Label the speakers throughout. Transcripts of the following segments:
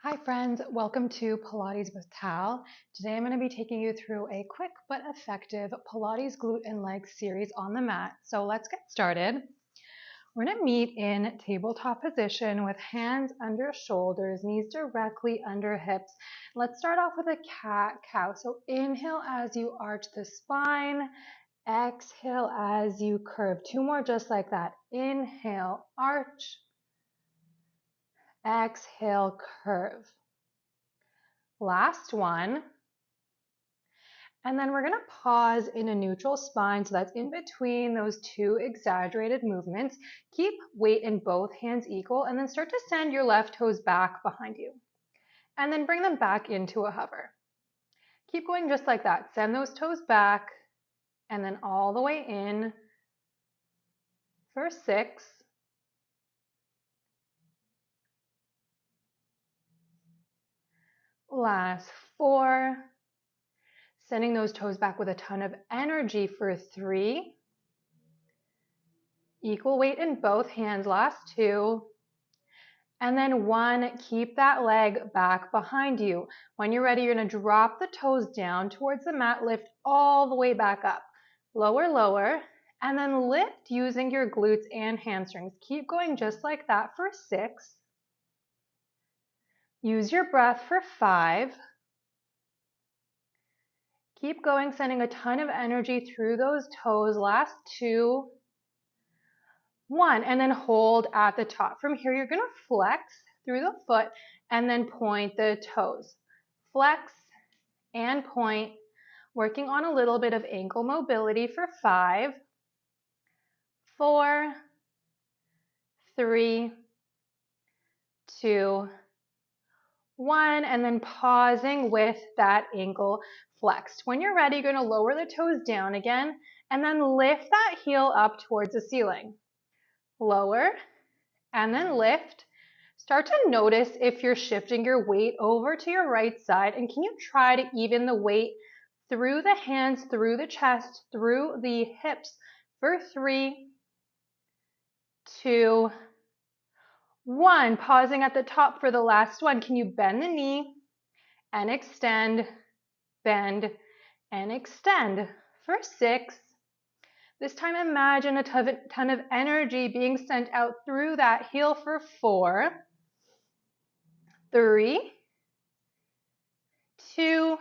Speaker 1: Hi friends, welcome to Pilates with Tal. Today I'm going to be taking you through a quick but effective Pilates glute and leg series on the mat. So let's get started. We're going to meet in tabletop position with hands under shoulders, knees directly under hips. Let's start off with a cat-cow. So inhale as you arch the spine, exhale as you curve. Two more just like that. Inhale, arch. Exhale, curve. Last one. And then we're going to pause in a neutral spine. So that's in between those two exaggerated movements. Keep weight in both hands equal and then start to send your left toes back behind you. And then bring them back into a hover. Keep going just like that. Send those toes back and then all the way in for 6. Last 4. Sending those toes back with a ton of energy for 3. Equal weight in both hands, last 2. And then 1, keep that leg back behind you. When you're ready, you're going to drop the toes down towards the mat, lift all the way back up. Lower, lower, and then lift using your glutes and hamstrings. Keep going just like that for 6. Use your breath for 5. Keep going, sending a ton of energy through those toes. Last 2. 1, and then hold at the top. From here, you're going to flex through the foot and then point the toes. Flex and point, working on a little bit of ankle mobility for 5, 4, 3, 2, 1, and then pausing with that ankle flexed. When you're ready, you're going to lower the toes down again and then lift that heel up towards the ceiling. Lower and then lift. Start to notice if you're shifting your weight over to your right side, and can you try to even the weight through the hands, through the chest, through the hips for 3, 2, 1. Pausing at the top for the last one. Can you bend the knee and extend, bend and extend for 6. This time imagine a ton of energy being sent out through that heel for 4, 3, 2,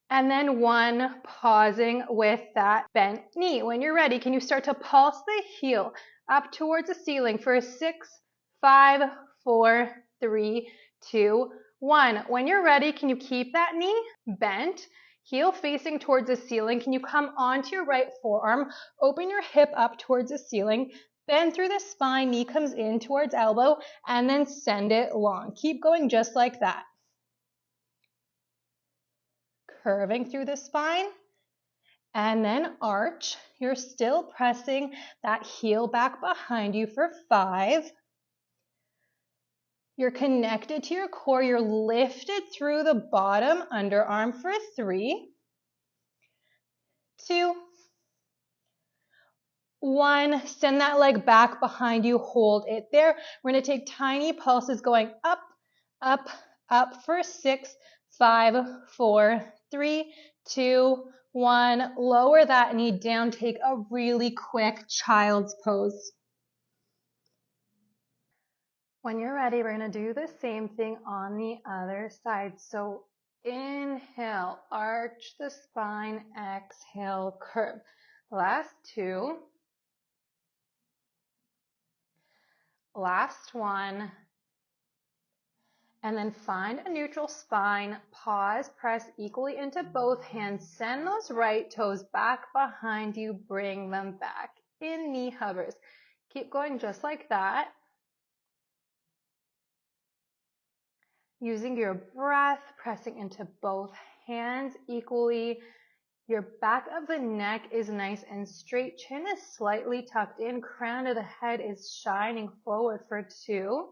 Speaker 1: and then 1, pausing with that bent knee. When you're ready, can you start to pulse the heel up towards the ceiling for 6, 5, 4, 3, 2, 1. When you're ready, can you keep that knee bent, heel facing towards the ceiling? Can you come onto your right forearm, open your hip up towards the ceiling, bend through the spine, knee comes in towards elbow, and then send it long. Keep going just like that. Curving through the spine, and then arch. You're still pressing that heel back behind you for 5. You're connected to your core. You're lifted through the bottom underarm for 3, 2, 1. Send that leg back behind you. Hold it there. We're going to take tiny pulses going up, up, up for 6, 5, 4, 3, 2, 1. Lower that knee down. Take a really quick child's pose. When you're ready, we're going to do the same thing on the other side. So inhale, arch the spine, exhale, curve. Last 2. Last 1. And then find a neutral spine, pause, press equally into both hands, send those right toes back behind you, bring them back in knee hovers. Keep going just like that. Using your breath, pressing into both hands equally. Your back of the neck is nice and straight, chin is slightly tucked in, crown of the head is shining forward for 2.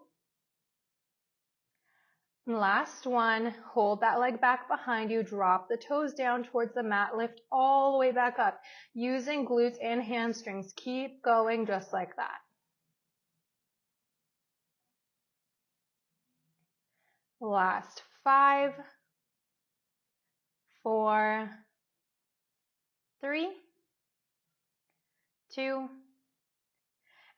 Speaker 1: Last 1, hold that leg back behind you, drop the toes down towards the mat, lift all the way back up, using glutes and hamstrings. Keep going just like that. Last 5, 4, 3, 2,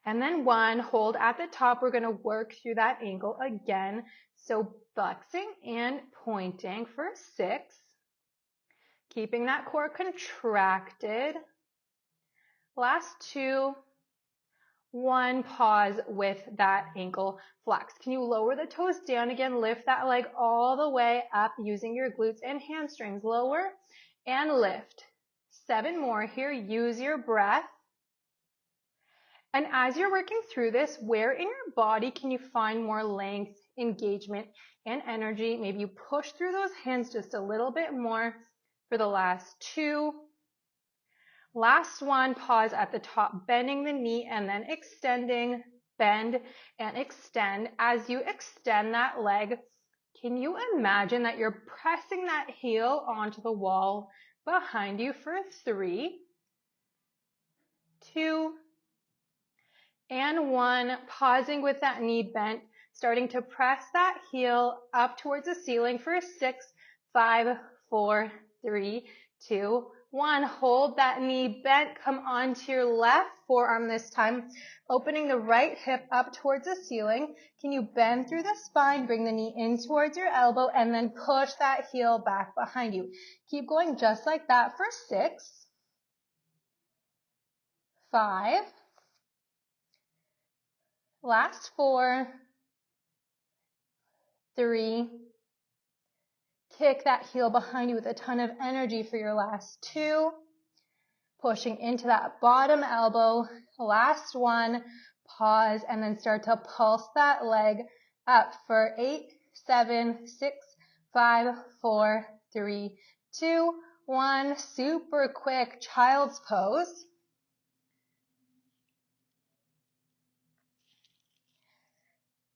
Speaker 1: and then 1. Hold at the top. We're going to work through that ankle again. So flexing and pointing for 6. Keeping that core contracted. Last 2. 1, pause with that ankle flex. Can you lower the toes down again? Lift that leg all the way up using your glutes and hamstrings. Lower and lift. 7 more here. Use your breath. And as you're working through this, where in your body can you find more length, engagement, and energy? Maybe you push through those hands just a little bit more for the last 2. Last 1, pause at the top, bending the knee and then extending, bend and extend. As you extend that leg, can you imagine that you're pressing that heel onto the wall behind you for 3, 2, and 1. Pausing with that knee bent, starting to press that heel up towards the ceiling for 6, 5, 4, 3, 2, 1. Hold that knee bent. Come onto your left forearm this time, opening the right hip up towards the ceiling. Can you bend through the spine, bring the knee in towards your elbow, and then push that heel back behind you. Keep going just like that for 6, 5, last 4, 3, kick that heel behind you with a ton of energy for your last 2, pushing into that bottom elbow, last 1, pause, and then start to pulse that leg up for 8, 7, 6, 5, 4, 3, 2, 1, super quick child's pose.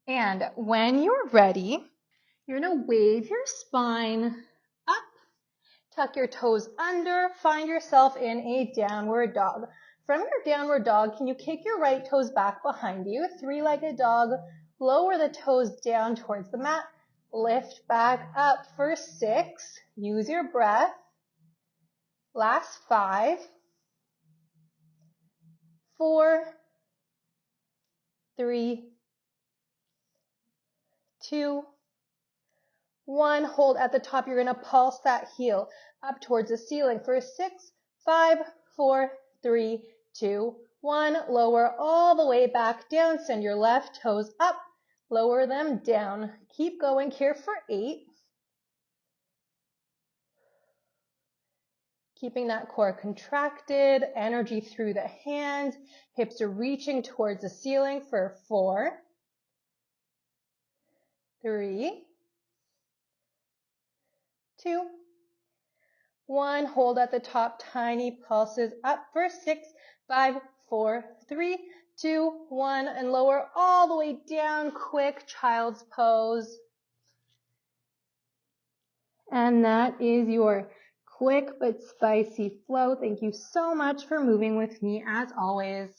Speaker 1: And when you're ready, you're going to wave your spine up, tuck your toes under, find yourself in a downward dog. From your downward dog, can you kick your right toes back behind you? 3-legged dog, lower the toes down towards the mat, lift back up for 6, use your breath. Last 5, 4, 3, 2, 1, hold at the top. You're going to pulse that heel up towards the ceiling for 6, 5, 4, 3, 2, 1. Lower all the way back down. Send your left toes up. Lower them down. Keep going here for 8. Keeping that core contracted. Energy through the hands. Hips are reaching towards the ceiling for 4, 3, 2, 1. Hold at the top, tiny pulses up for 6, 5, 4, 3, 2, 1, and lower all the way down, quick child's pose. And that is your quick but spicy flow. Thank you so much for moving with me as always.